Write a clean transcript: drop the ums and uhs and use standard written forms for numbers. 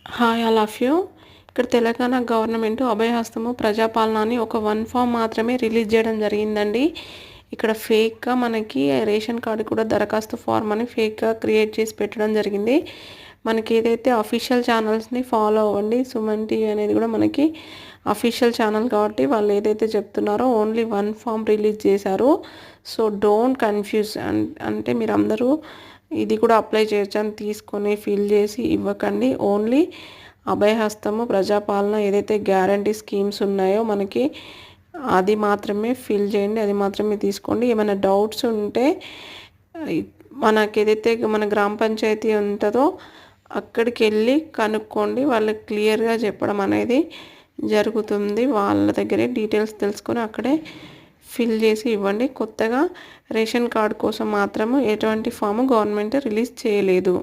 Hi all of you. ఇక్కడ Telangana government అభయహస్తము ప్రజాపాలన అని ఒక వన్ ఫామ్ మాత్రమే రిలీజ్ చేయడం జరిగిందండి. ఇక్కడ ఫేక్గా మనకి రేషన్ కార్డు కూడా దరఖాస్తు ఫార్మ్ అని ఫేక్గా క్రియేట్ చేసి పెట్టడం జరిగింది. మనకి ఏదైతే అఫీషియల్ ఛానల్స్ని ఫాలో అవ్వండి. సుమన్ టీవీ అనేది కూడా మనకి అఫీషియల్ ఛానల్ కాబట్టి వాళ్ళు ఏదైతే చెప్తున్నారో ఓన్లీ వన్ ఫామ్ రిలీజ్ చేశారు. So don't confuse. అంటే మీరు అందరూ ఇది కూడా అప్లై చేయొచ్చు అని తీసుకొని ఫిల్ చేసి ఇవ్వకండి. ఓన్లీ అభయహస్తము ప్రజాపాలన ఏదైతే గ్యారంటీ స్కీమ్స్ ఉన్నాయో మనకి అది మాత్రమే ఫిల్ చేయండి, అది మాత్రమే తీసుకోండి. ఏమైనా డౌట్స్ ఉంటే మనకి ఏదైతే మన గ్రామ పంచాయతీ ఉంటుందో అక్కడికి వెళ్ళి కనుక్కోండి. వాళ్ళకి క్లియర్గా చెప్పడం అనేది జరుగుతుంది. వాళ్ళ దగ్గరే డీటెయిల్స్ తెలుసుకొని అక్కడే ఫిల్ చేసి ఇవ్వండి. కొత్తగా రేషన్ కార్డు కోసం మాత్రము ఎటువంటి ఫాము గవర్నమెంట్ రిలీజ్ చేయలేదు.